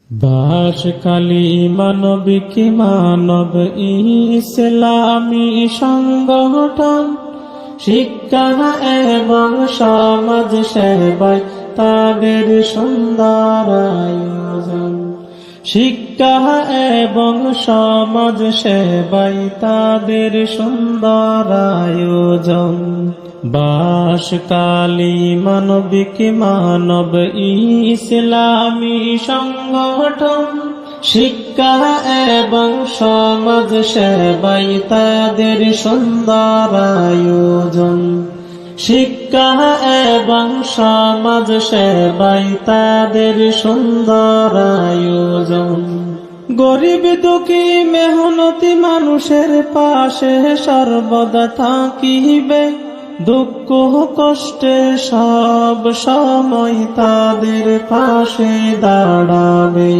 বাসকালী মানবিক মানব ইসলামী সংগঠন শিক্ষা এবং সমাজ সেবায় তাদের সুন্দর আয়োজন। শিক্ষা এবং সমাজ সেবায় তাদের সুন্দর আয়োজন। বাসকালী মানবিক মানব ইসলামী সংগঠন শিক্ষা এবং সমাজ সেবায় তাদের সুন্দর আয়োজন। শিক্ষা এবং সমাজ সেবায় তাদের সুন্দর আয়োজন। গরিব দুঃখী মেহনতি মানুষের পাশে সর্বদা থাকিবে, দুঃখ কষ্টে সব সময় তাদের পাশে দাঁড়াবে।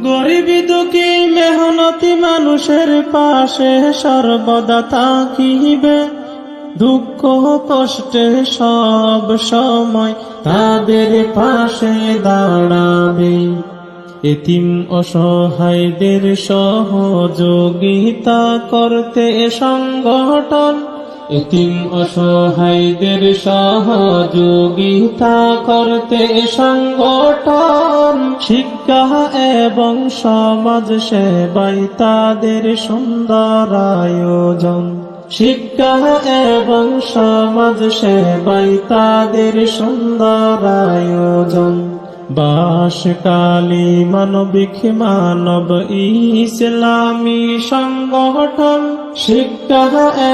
গরিব দুঃখী মেহনতি মানুষের পাশে সর্বদা থাকিবে, দুঃখ কষ্টে সব সময় তাদের পাশে দাঁড়াবে। এতিম অসহায়দের সহযোগিতা করতে সংগঠন, এতিম অসহায়দের সহযোগিতা করতে সংগঠন। শিক্ষা এবং সমাজ সেবায় তাদের সুন্দর আয়োজন। শিক্ষা এবং সমাজ সেবায় তাদের সুন্দর আয়োজন। বাসকালী মানবিক মানব ইসলামী সংগঠন শিক্ষা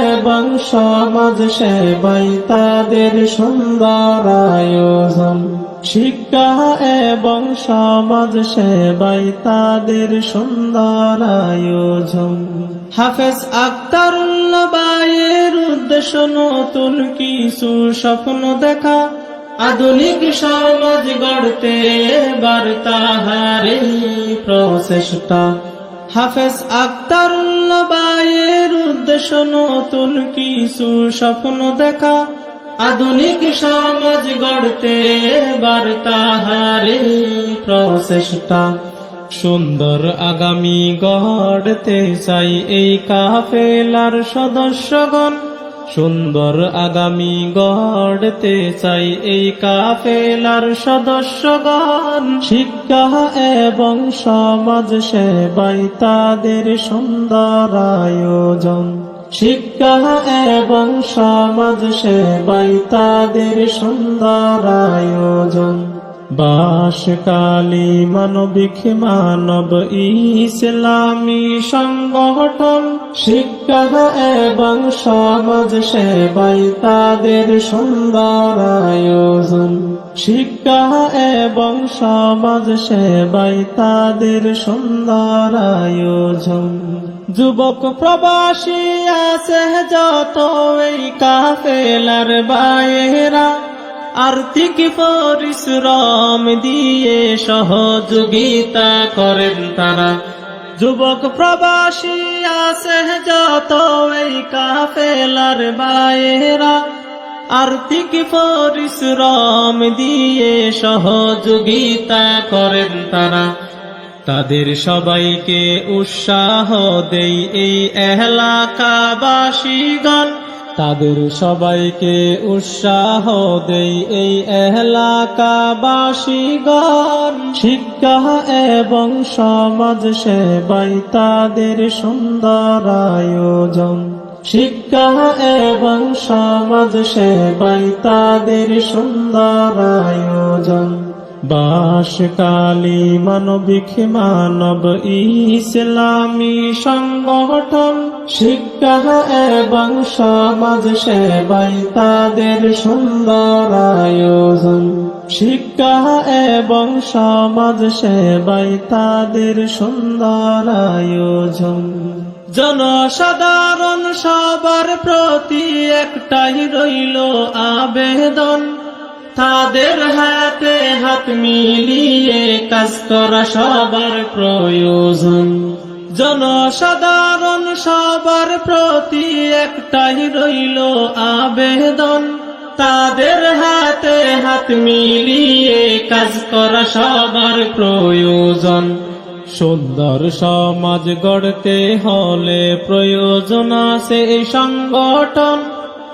এবং সমাজ সেবায় তাদের সুন্দর আয়োজন। শিক্ষা এবং সমাজ সেবায় তাদের সুন্দর আয়োজন। হাফেজ আখতারুল্লাহ ভাইয়ের উদ্দেশ্য নতুন কিছু স্বপ্ন দেখা, আধুনিক সমাজ গড়তে এবার তাহারই প্রচেষ্টা। হাফেজ আখতারুল্লাহ ভাইয়ের উদ্দেশ্য নতুন কিছু স্বপ্ন দেখা, আধুনিক সমাজ গড়তে এবার তাহারই প্রচেষ্টা। সুন্দর আগামী গড়তে চাই এই কাফেলার সদস্যগণ, সুন্দর আগামী গড়তে চাই এই কাফেলার সদস্যগণ। শিক্ষা এবং সমাজ সেবায় তাদের সুন্দর আয়োজন। শিক্ষা এবং সমাজ সেবায় তাদের সুন্দর আয়োজন। বাসকালী মানবিক মানব ইসলামী সংগঠন শিক্ষা এবং সমাজ সেবায় তাদের সুন্দর আয়োজন। শিক্ষা এবং সমাজ সেবায় তাদের সুন্দর আয়োজন। যুবক প্রবাসী আছে যত এই কাফেলার ভাইয়েরা, আর্থিক পরিশ্রম দিয়ে সহযোগিতা করেন তারা। যুবক প্রবাসী আছে যত এই কাফেলার ভাইয়েরা, আর্থিক পরিশ্রম দিয়ে সহযোগিতা করেন তারা। তাদের সবাইকে উৎসাহ দেই এই এলাকাবাসীগণ, তাদের সবাইকে উৎসাহ দেই এই এলাকাবাসীগণ। শিক্ষা এবং সমাজ সেবায় তাদের সুন্দর আয়োজন। শিক্ষা এবং সমাজ সেবায় তাদের সুন্দর আয়োজন। বাসকালী মানবিক মানব ইসলামী সংগঠন শিক্ষা এবং সমাজ সেবায় তাদের সুন্দর আয়োজন। শিক্ষা এবং সমাজ সেবায় তাদের সুন্দর আয়োজন। জনসাধারণ সবার প্রতি একটাই রইল আবেদন, তাদের হাতে হাত মিলিয়ে কাজ করা সবার প্রয়োজন। জনসাধারণ সবার প্রতি একটাই রইল আবেদন, তাদের হাতে হাত মিলিয়ে কাজ করা সবার প্রয়োজন। সুন্দর সমাজ গড়তে হলে প্রয়োজন আছে এই সংগঠন।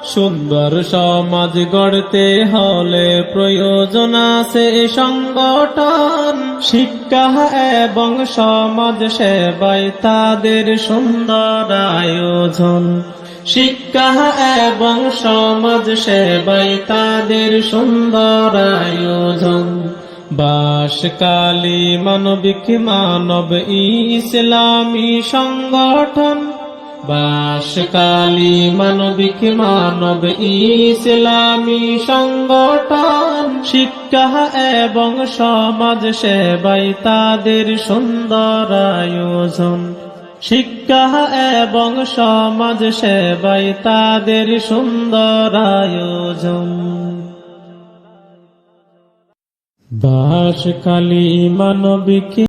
সুন্দর সমাজ গড়তে হলে প্রয়োজন আছে এই সংগঠন। শিক্ষা এবং সমাজ সেবায় তাদের সুন্দর আয়োজন। শিক্ষা এবং সমাজ সেবায় তাদের সুন্দর আয়োজন। বাসকালী মানবিক মানব ইসলামী সংগঠন। বাসকালী মানবিক মানব ইসলামী সংগঠন। শিক্ষা এবং সমাজ সেবায় তাদের সুন্দর আয়োজন। শিক্ষা এবং সমাজ সেবায় তাদের সুন্দর আয়োজন। বাসকালী মানবিক